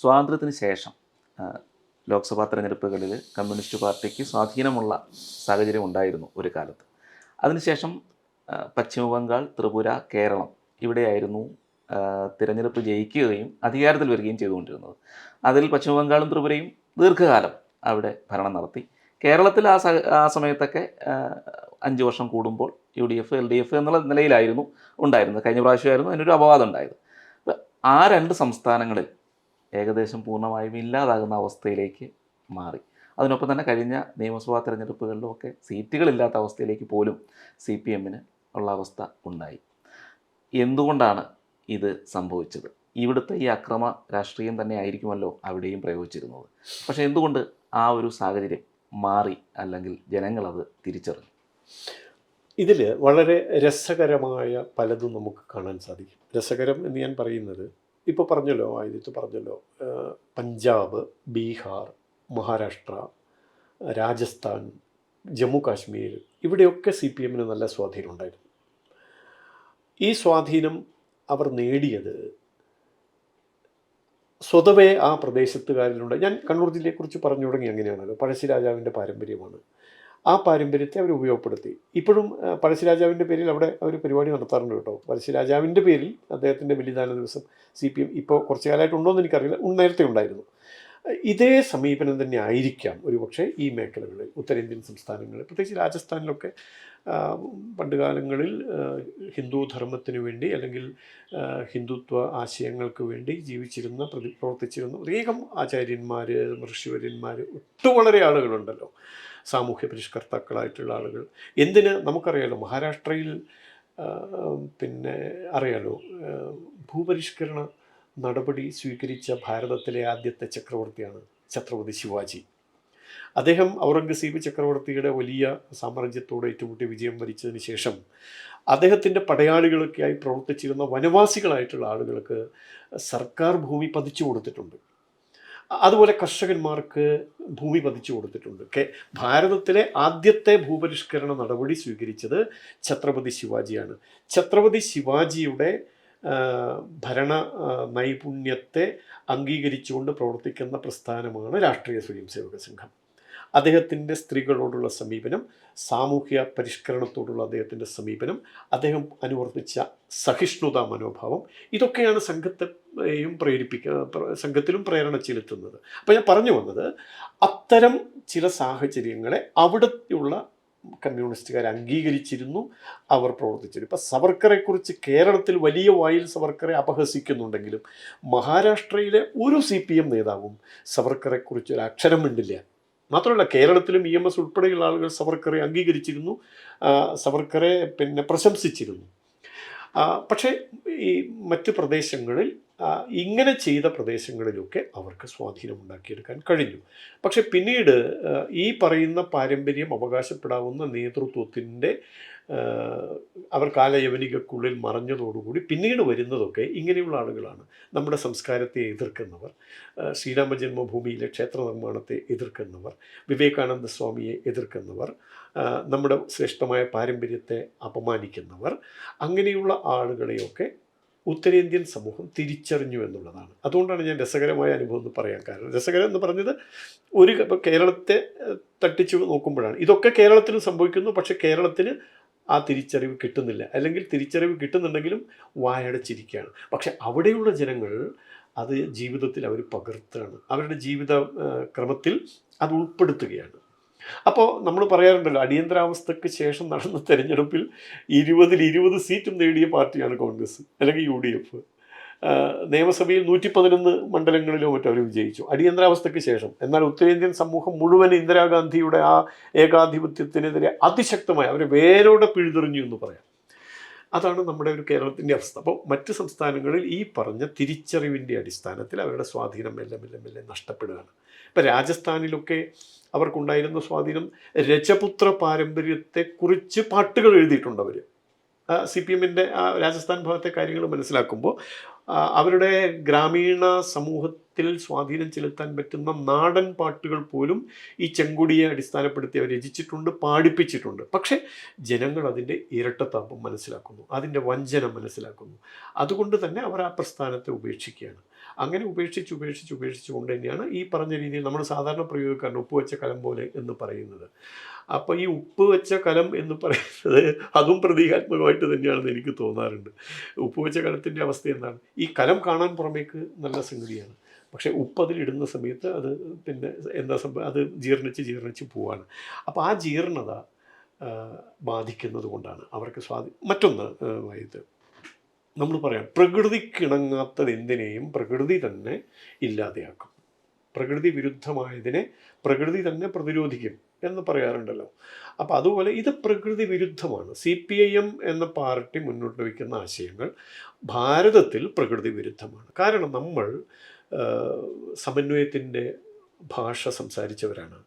സ്വാതന്ത്ര്യത്തിന് ശേഷം ലോക്സഭാ തെരഞ്ഞെടുപ്പുകളിൽ കമ്മ്യൂണിസ്റ്റ് പാർട്ടിക്ക് സ്വാധീനമുള്ള സാഹചര്യം ഉണ്ടായിരുന്നു ഒരു കാലത്ത്. അതിനുശേഷം പശ്ചിമ ബംഗാൾ, ത്രിപുര, കേരളം ഇവിടെയായിരുന്നു തിരഞ്ഞെടുപ്പ് ജയിക്കുകയും അധികാരത്തിൽ വരികയും ചെയ്തുകൊണ്ടിരുന്നത്. അതിൽ പശ്ചിമ ബംഗാളും ത്രിപുരയും ദീർഘകാലം അവിടെ ഭരണം നടത്തി. കേരളത്തിൽ ആ സമയത്തൊക്കെ 5 വർഷം കൂടുമ്പോൾ UDF, LDF എന്നുള്ള നിലയിലായിരുന്നു ഉണ്ടായിരുന്നത്. കഴിഞ്ഞ പ്രാവശ്യമായിരുന്നു അതിനൊരു അപവാദം ഉണ്ടായത്. ആ 2 സംസ്ഥാനങ്ങളിൽ ഏകദേശം പൂർണ്ണമായും ഇല്ലാതാകുന്ന അവസ്ഥയിലേക്ക് മാറി. അതിനൊപ്പം തന്നെ കഴിഞ്ഞ നിയമസഭാ തെരഞ്ഞെടുപ്പുകളിലുമൊക്കെ സീറ്റുകളില്ലാത്ത അവസ്ഥയിലേക്ക് പോലും CPM ഉള്ള അവസ്ഥ ഉണ്ടായി. എന്തുകൊണ്ടാണ് ഇത് സംഭവിച്ചത്? ഇവിടുത്തെ ഈ അക്രമ രാഷ്ട്രീയം തന്നെ ആയിരിക്കുമല്ലോ അവിടെയും പ്രയോഗിച്ചിരുന്നത്. പക്ഷേ എന്തുകൊണ്ട് ആ ഒരു സാഹചര്യം മാറി, അല്ലെങ്കിൽ ജനങ്ങളത് തിരിച്ചറിഞ്ഞു? ഇതിൽ വളരെ രസകരമായ പലതും നമുക്ക് കാണാൻ സാധിക്കും. രസകരം എന്ന് ഞാൻ പറയുന്നത്, ഇപ്പോൾ പറഞ്ഞല്ലോ, ആദ്യത്ത് പറഞ്ഞല്ലോ, പഞ്ചാബ്, ബീഹാർ, മഹാരാഷ്ട്ര, രാജസ്ഥാൻ, ജമ്മു കാശ്മീർ, ഇവിടെയൊക്കെ CPM നല്ല സ്വാധീനം ഉണ്ടായിരുന്നു. ഈ സ്വാധീനം അവർ നേടിയത് സ്വതവേ ആ പ്രദേശത്തുകാരിലുണ്ട്. ഞാൻ കണ്ണൂർ ജില്ലയെക്കുറിച്ച് പറഞ്ഞു തുടങ്ങി അങ്ങനെയാണല്ലോ. പഴശ്ശിരാജാവിൻ്റെ പാരമ്പര്യമാണ്. ആ പാരമ്പര്യത്തെ അവർ ഉപയോഗപ്പെടുത്തി. ഇപ്പോഴും പഴശ്ശിരാജാവിൻ്റെ പേരിൽ അവിടെ അവർ പരിപാടി നടത്താറുണ്ട് കേട്ടോ. പഴശ്ശിരാജാവിൻ്റെ പേരിൽ അദ്ദേഹത്തിൻ്റെ ബലിദാന ദിവസം CPM ഇപ്പോൾ കുറച്ച് കാലമായിട്ട് ഉണ്ടോ എന്ന് എനിക്കറിയില്ല, നേരത്തെ ഉണ്ടായിരുന്നു. ഇതേ സമീപനം തന്നെ ആയിരിക്കാം ഒരുപക്ഷെ ഈ മേഖലകളിൽ, ഉത്തരേന്ത്യൻ സംസ്ഥാനങ്ങളിൽ, പ്രത്യേകിച്ച് രാജസ്ഥാനിലൊക്കെ പണ്ടുകാലങ്ങളിൽ ഹിന്ദു ധർമ്മത്തിന് വേണ്ടി അല്ലെങ്കിൽ ഹിന്ദുത്വ ആശയങ്ങൾക്ക് വേണ്ടി ജീവിച്ചിരുന്ന, പ്രവർത്തിച്ചിരുന്ന അനേകം ആചാര്യന്മാർ, ഋഷിവര്യന്മാർ, വളരെ ആളുകളുണ്ടല്ലോ, സാമൂഹ്യ പരിഷ്കർത്താക്കളായിട്ടുള്ള ആളുകൾ. എന്തിന് നമുക്കറിയാലോ, മഹാരാഷ്ട്രയിൽ പിന്നെ അറിയാലോ, ഭൂപരിഷ്കരണ നടപടി സ്വീകരിച്ച ഭാരതത്തിലെ ആദ്യത്തെ ചക്രവർത്തിയാണ് ഛത്രപതി ശിവാജി. അദ്ദേഹം ഔറംഗസീബ് ചക്രവർത്തിയുടെ വലിയ സാമ്രാജ്യത്തോട് ഏറ്റുമുട്ടി വിജയം വരിച്ചതിന് ശേഷം അദ്ദേഹത്തിൻ്റെ പടയാളികളൊക്കെയായി പ്രവർത്തിച്ചിരുന്ന വനവാസികളായിട്ടുള്ള ആളുകൾക്ക് സർക്കാർ ഭൂമി പതിച്ചു കൊടുത്തിട്ടുണ്ട്. അതുപോലെ കർഷകന്മാർക്ക് ഭൂമി പതിച്ചു കൊടുത്തിട്ടുണ്ട്. ഭാരതത്തിലെ ആദ്യത്തെ ഭൂപരിഷ്കരണ നടപടി സ്വീകരിച്ചത് ഛത്രപതി ശിവാജിയാണ്. ഛത്രപതി ശിവാജിയുടെ ഭരണ നൈപുണ്യത്തെ അംഗീകരിച്ചുകൊണ്ട് പ്രവർത്തിക്കുന്ന പ്രസ്ഥാനമാണ് രാഷ്ട്രീയ സ്വയംസേവക സംഘം. അദ്ദേഹത്തിൻ്റെ സ്ത്രീകളോടുള്ള സമീപനം, സാമൂഹ്യ പരിഷ്കരണത്തോടുള്ള അദ്ദേഹത്തിൻ്റെ സമീപനം, അദ്ദേഹം അനുവർത്തിച്ച സഹിഷ്ണുതാ മനോഭാവം, ഇതൊക്കെയാണ് സംഘത്തെയും സംഘത്തിലും പ്രേരണ ചെലുത്തുന്നത്. അപ്പോൾ ഞാൻ പറഞ്ഞു വന്നത്, അത്തരം ചില സാഹചര്യങ്ങളെ അവിടെയുള്ള കമ്മ്യൂണിസ്റ്റുകാർ അംഗീകരിച്ചിരുന്നു, അവർ പ്രവർത്തിച്ചിരുന്നു. ഇപ്പം സവർക്കറെക്കുറിച്ച് കേരളത്തിൽ വലിയ വായിൽ സവർക്കറെ അപഹസിക്കുന്നുണ്ടെങ്കിലും മഹാരാഷ്ട്രയിലെ ഒരു CPM നേതാവും സവർക്കറെക്കുറിച്ച് ഒരു അക്ഷരം മിണ്ടില്ല. മാത്രമല്ല, കേരളത്തിലും EMS ഉൾപ്പെടെയുള്ള ആളുകൾ സവർക്കറെ അംഗീകരിച്ചിരുന്നു, സവർക്കറെ പ്രശംസിച്ചിരുന്നു. പക്ഷേ ഈ മറ്റ് പ്രദേശങ്ങളിൽ, ഇങ്ങനെ ചെയ്ത പ്രദേശങ്ങളിലൊക്കെ അവർക്ക് സ്വാധീനം ഉണ്ടാക്കിയെടുക്കാൻ കഴിഞ്ഞു. പക്ഷെ പിന്നീട് ഈ പറയുന്ന പാരമ്പര്യം അവകാശപ്പെടാവുന്ന നേതൃത്വത്തിൻ്റെ അവർ കാലയവനികൾക്കുള്ളിൽ മറഞ്ഞതോടുകൂടി പിന്നീട് വരുന്നതൊക്കെ ഇങ്ങനെയുള്ള ആളുകളാണ്. നമ്മുടെ സംസ്കാരത്തെ എതിർക്കുന്നവർ, ശ്രീരാമ ജന്മഭൂമിയിലെ ക്ഷേത്ര നിർമ്മാണത്തെ എതിർക്കുന്നവർ, വിവേകാനന്ദ സ്വാമിയെ എതിർക്കുന്നവർ, നമ്മുടെ ശ്രേഷ്ഠമായ പാരമ്പര്യത്തെ അപമാനിക്കുന്നവർ, അങ്ങനെയുള്ള ആളുകളെയൊക്കെ ഉത്തരേന്ത്യൻ സമൂഹം തിരിച്ചറിഞ്ഞു എന്നുള്ളതാണ്. അതുകൊണ്ടാണ് ഞാൻ രസകരമായ അനുഭവം എന്ന് പറയാൻ കാരണം. രസകരം എന്ന് പറഞ്ഞത്, ഇപ്പോൾ കേരളത്തെ തട്ടിച്ചു നോക്കുമ്പോഴാണ് ഇതൊക്കെ കേരളത്തിലും സംഭവിക്കുന്നു. പക്ഷേ കേരളത്തിന് ആ തിരിച്ചറിവ് കിട്ടുന്നില്ല, അല്ലെങ്കിൽ തിരിച്ചറിവ് കിട്ടുന്നുണ്ടെങ്കിലും വായടച്ചിരിക്കുകയാണ്. പക്ഷെ അവിടെയുള്ള ജനങ്ങൾ അത് ജീവിതത്തിൽ അവർ പകർത്തുകയാണ്, അവരുടെ ജീവിത ക്രമത്തിൽ അത് ഉൾപ്പെടുത്തുകയാണ്. അപ്പോൾ നമ്മൾ പറയാറുണ്ടല്ലോ, അടിയന്തരാവസ്ഥയ്ക്ക് ശേഷം നടന്ന തെരഞ്ഞെടുപ്പിൽ 20-ൽ 20 സീറ്റും നേടിയ പാർട്ടിയാണ് കോൺഗ്രസ് അല്ലെങ്കിൽ UDF. നിയമസഭയിൽ 111 മണ്ഡലങ്ങളിലോ മറ്റോ അവർ വിജയിച്ചു അടിയന്തരാവസ്ഥയ്ക്ക് ശേഷം. എന്നാൽ ഉത്തരേന്ത്യൻ സമൂഹം മുഴുവൻ ഇന്ദിരാഗാന്ധിയുടെ ആ ഏകാധിപത്യത്തിനെതിരെ അതിശക്തമായി അവരെ വേരോടെ പിഴുതെറിഞ്ഞു എന്ന് പറയാം. അതാണ് നമ്മുടെ ഒരു കേരളത്തിൻ്റെ അവസ്ഥ. അപ്പോൾ മറ്റ് സംസ്ഥാനങ്ങളിൽ ഈ പറഞ്ഞ തിരിച്ചറിവിൻ്റെ അടിസ്ഥാനത്തിൽ അവരുടെ സ്വാധീനം മെല്ലെ മെല്ലെ മെല്ലെ നഷ്ടപ്പെടുകയാണ്. ഇപ്പം രാജസ്ഥാനിലൊക്കെ അവർക്കുണ്ടായിരുന്ന സ്വാധീനം, രജപുത്ര പാരമ്പര്യത്തെക്കുറിച്ച് പാട്ടുകൾ എഴുതിയിട്ടുണ്ട് അവർ. CPM രാജസ്ഥാൻ ഭാഗത്തെ കാര്യങ്ങൾ മനസ്സിലാക്കുമ്പോൾ അവരുടെ ഗ്രാമീണ സമൂഹത്തിൽ സ്വാധീനം ചെലുത്താൻ പറ്റുന്ന നാടൻ പാട്ടുകൾ പോലും ഈ ചെങ്കൊടിയെ അടിസ്ഥാനപ്പെടുത്തി അവർ രചിച്ചിട്ടുണ്ട്, പാടിപ്പിച്ചിട്ടുണ്ട്. പക്ഷേ ജനങ്ങൾ അതിൻ്റെ ഇരട്ടത്താപ്പം മനസ്സിലാക്കുന്നു, അതിൻ്റെ വഞ്ചന മനസ്സിലാക്കുന്നു. അതുകൊണ്ട് തന്നെ അവർ ആ പ്രസ്ഥാനത്തെ ഉപേക്ഷിക്കുകയാണ്. അങ്ങനെ ഉപേക്ഷിച്ചുകൊണ്ട് തന്നെയാണ് ഈ പറഞ്ഞ രീതിയിൽ നമ്മൾ സാധാരണ പ്രയോഗിക്കാറുണ്ട് ഉപ്പ് വെച്ച കലം പോലെ എന്ന് പറയുന്നത്. അപ്പോൾ ഈ ഉപ്പ് വെച്ച കലം എന്ന് പറയുന്നത് അതും പ്രതീകാത്മകമായിട്ട് തന്നെയാണെന്ന് എനിക്ക് തോന്നാറുണ്ട്. ഉപ്പ് വെച്ച കലത്തിൻ്റെ അവസ്ഥ എന്താണ്? ഈ കലം കാണാൻ പുറമേക്ക് നല്ല സംഗതിയാണ്, പക്ഷേ ഉപ്പ് അതിലിടുന്ന സമയത്ത് അത് പിന്നെ എന്താ സംഭവം, അത് ജീർണിച്ച് പോവാണ്. അപ്പോൾ ആ ജീർണത ബാധിക്കുന്നത് കൊണ്ടാണ് അവർക്ക് മറ്റൊന്ന് ഇത് നമ്മൾ പറയാം, പ്രകൃതിക്കിണങ്ങാത്തത് എന്തിനേയും പ്രകൃതി തന്നെ ഇല്ലാതെയാക്കും, പ്രകൃതി വിരുദ്ധമായതിനെ പ്രകൃതി തന്നെ പ്രതിരോധിക്കും എന്ന് പറയാറുണ്ടല്ലോ. അപ്പോൾ അതുപോലെ ഇത് പ്രകൃതി വിരുദ്ധമാണ്. CPIM എന്ന പാർട്ടി മുന്നോട്ട് വയ്ക്കുന്ന ആശയങ്ങൾ ഭാരതത്തിൽ പ്രകൃതി വിരുദ്ധമാണ്. കാരണം നമ്മൾ സമന്വയത്തിൻ്റെ ഭാഷ സംസാരിച്ചവരാണ്.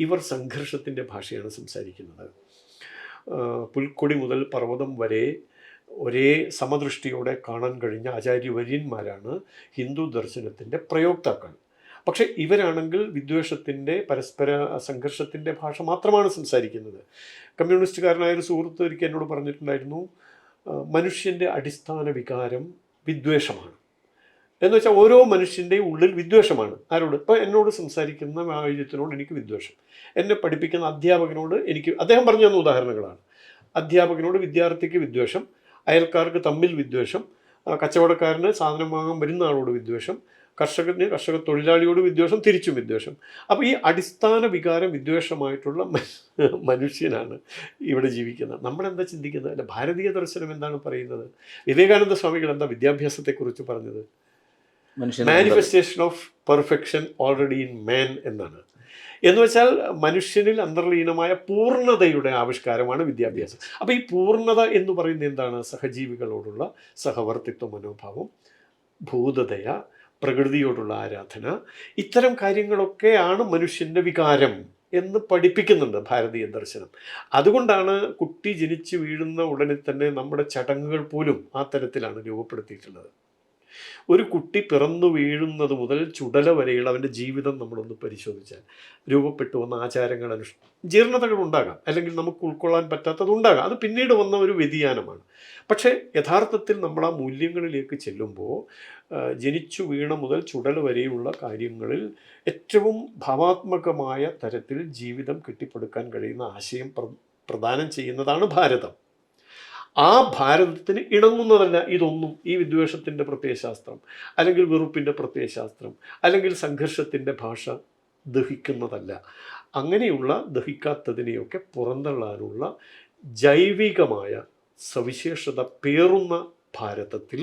ഇവർ സംഘർഷത്തിൻ്റെ ഭാഷയാണ് സംസാരിക്കുന്നത്. പുൽക്കൊടി മുതൽ പർവ്വതം വരെ ഒരേ സമദൃഷ്ടിയോടെ കാണാൻ കഴിഞ്ഞ ആചാര്യവര്യന്മാരാണ് ഹിന്ദു ദർശനത്തിൻ്റെ പ്രയോക്താക്കൾ. പക്ഷേ ഇവരാണെങ്കിൽ വിദ്വേഷത്തിൻ്റെ പരസ്പര സംഘർഷത്തിൻ്റെ ഭാഷ മാത്രമാണ് സംസാരിക്കുന്നത്. കമ്മ്യൂണിസ്റ്റുകാരനായൊരു സുഹൃത്ത് ഒരിക്കൽ എന്നോട് പറഞ്ഞിട്ടുണ്ടായിരുന്നു, മനുഷ്യൻ്റെ അടിസ്ഥാന വികാരം വിദ്വേഷമാണ് എന്ന് വെച്ചാൽ ഓരോ മനുഷ്യൻ്റെയും ഉള്ളിൽ വിദ്വേഷമാണ്. ആരോട്? ഇപ്പോൾ എന്നോട് സംസാരിക്കുന്ന ആയുധത്തിനോട് എനിക്ക് വിദ്വേഷം, എന്നെ പഠിപ്പിക്കുന്ന അധ്യാപകനോട് എനിക്ക്, അദ്ദേഹം പറഞ്ഞു തന്ന ഉദാഹരണങ്ങളാണ്, അധ്യാപകനോട് വിദ്യാർത്ഥിക്ക് വിദ്വേഷം, അയൽക്കാർക്ക് തമ്മിൽ വിദ്വേഷം, കച്ചവടക്കാരന് സാധനം വാങ്ങാൻ വരുന്ന ആളോട് വിദ്വേഷം, കർഷക തൊഴിലാളിയോട് വിദ്വേഷം, തിരിച്ചും വിദ്വേഷം. അപ്പോൾ ഈ അടിസ്ഥാന വികാരം വിദ്വേഷമായിട്ടുള്ള മനുഷ്യനാണ് ഇവിടെ ജീവിക്കുന്നത്. നമ്മളെന്താ ചിന്തിക്കുന്നത്? അല്ല, ഭാരതീയ ദർശനം എന്താണ് പറയുന്നത്? വിവേകാനന്ദ സ്വാമികൾ എന്താ വിദ്യാഭ്യാസത്തെക്കുറിച്ച് പറഞ്ഞത്? Manifestation of perfection already in man എന്നാണ്. എന്ന് വെച്ചാൽ മനുഷ്യനിൽ അന്തർലീനമായ പൂർണ്ണതയുടെ ആവിഷ്കാരമാണ് വിദ്യാഭ്യാസം. അപ്പോൾ ഈ പൂർണ്ണത എന്ന് പറയുന്നത് എന്താണ്? സഹജീവികളോടുള്ള സഹവർത്തിത്വ മനോഭാവം, ഭൂതദയ, പ്രകൃതിയോടുള്ള ആരാധന, ഇത്തരം കാര്യങ്ങളൊക്കെയാണ് മനുഷ്യൻ്റെ വികാരം എന്ന് പഠിപ്പിക്കുന്നുണ്ട് ഭാരതീയ ദർശനം. അതുകൊണ്ടാണ് കുട്ടി ജനിച്ചു വീഴുന്ന ഉടനെ തന്നെ നമ്മുടെ ചടങ്ങുകൾ പോലും ആ തരത്തിലാണ് രൂപപ്പെടുത്തിയിട്ടുള്ളത്. ഒരു കുട്ടി പിറന്നു വീഴുന്നത് മുതൽ ചുടല വരെയുള്ള അവൻ്റെ ജീവിതം നമ്മളൊന്ന് പരിശോധിച്ചാൽ രൂപപ്പെട്ടു വന്ന ആചാരങ്ങൾ, ജീർണതകൾ ഉണ്ടാകാം, അല്ലെങ്കിൽ നമുക്ക് ഉൾക്കൊള്ളാൻ പറ്റാത്തതുണ്ടാകാം. അത് പിന്നീട് വന്ന ഒരു വ്യതിയാനമാണ്. പക്ഷേ യഥാർത്ഥത്തിൽ നമ്മൾ ആ മൂല്യങ്ങളിലേക്ക് ചെല്ലുമ്പോൾ ജനിച്ചു വീണ മുതൽ ചുടല വരെയുള്ള കാര്യങ്ങളിൽ ഏറ്റവും ഭാവാത്മകമായ തരത്തിൽ ജീവിതം കെട്ടിപ്പടുക്കാൻ കഴിയുന്ന ആശയം പ്രദാനം ചെയ്യുന്നതാണ് ഭാരതം. ആ ഭാരതത്തിന് ഇണങ്ങുന്നതല്ല ഇതൊന്നും. ഈ വിദ്വേഷത്തിൻ്റെ പ്രത്യയശാസ്ത്രം, അല്ലെങ്കിൽ വെറുപ്പിൻ്റെ പ്രത്യയശാസ്ത്രം, അല്ലെങ്കിൽ സംഘർഷത്തിൻ്റെ ഭാഷ ദഹിക്കുന്നതല്ല. അങ്ങനെയുള്ള ദഹിക്കാത്തതിനെയൊക്കെ പുറന്തള്ളാനുള്ള ജൈവികമായ സവിശേഷത പേറുന്ന ഭാരതത്തിൽ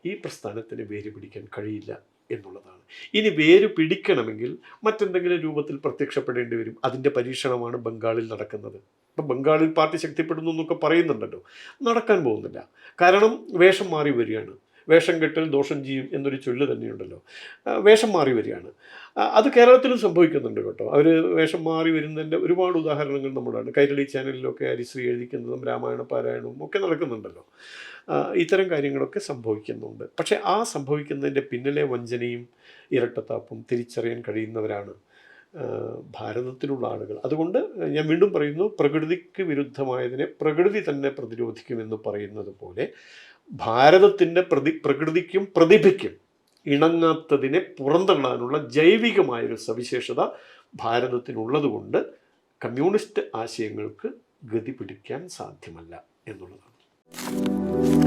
ഈ പ്രസ്ഥാനത്തിന് വേര് പിടിക്കാൻ കഴിയില്ല എന്നുള്ളതാണ്. ഇനി വേര് പിടിക്കണമെങ്കിൽ മറ്റെന്തെങ്കിലും രൂപത്തിൽ പ്രത്യക്ഷപ്പെടേണ്ടി വരും. അതിൻ്റെ പരീക്ഷണമാണ് ബംഗാളിൽ നടക്കുന്നത്. ഇപ്പം ബംഗാളിൽ പാർട്ടി ശക്തിപ്പെടുന്നു എന്നൊക്കെ പറയുന്നുണ്ടല്ലോ, നടക്കാൻ പോകുന്നില്ല. കാരണം വേഷം മാറി വരികയാണ്. വേഷം കെട്ടൽ ദോഷം ചെയ്യും എന്നൊരു ചൊല്ല് തന്നെയുണ്ടല്ലോ. വേഷം മാറി വരികയാണ്. അത് കേരളത്തിലും സംഭവിക്കുന്നുണ്ട് കേട്ടോ. അവർ വേഷം മാറി വരുന്നതിൻ്റെ ഒരുപാട് ഉദാഹരണങ്ങൾ നമ്മളാണ്. കൈരളി ചാനലിലൊക്കെ ഹരിശ്രീ എഴുതിക്കുന്നതും രാമായണ പാരായണവും ഒക്കെ നടക്കുന്നുണ്ടല്ലോ. ഇത്തരം കാര്യങ്ങളൊക്കെ സംഭവിക്കുന്നുണ്ട്. പക്ഷേ ആ സംഭവിക്കുന്നതിൻ്റെ പിന്നിലെ വഞ്ചനയും ഇരട്ടത്താപ്പും തിരിച്ചറിയാൻ കഴിയുന്നവരാണ് ഭാരതത്തിലുള്ള ആളുകൾ. അതുകൊണ്ട് ഞാൻ വീണ്ടും പറയുന്നു, പ്രകൃതിക്ക് വിരുദ്ധമായതിനെ പ്രകൃതി തന്നെ പ്രതിരോധിക്കുമെന്ന് പറയുന്നത് പോലെ ഭാരതത്തിൻ്റെ പ്രകൃതിക്കും പ്രതിഭയ്ക്കും ഇണങ്ങാത്തതിനെ പുറന്തള്ളാനുള്ള ജൈവികമായൊരു സവിശേഷത ഭാരതത്തിനുള്ളതുകൊണ്ട് കമ്മ്യൂണിസ്റ്റ് ആശയങ്ങൾക്ക് ഗതി പിടിക്കാൻ സാധ്യമല്ല എന്നുള്ളതാണ്.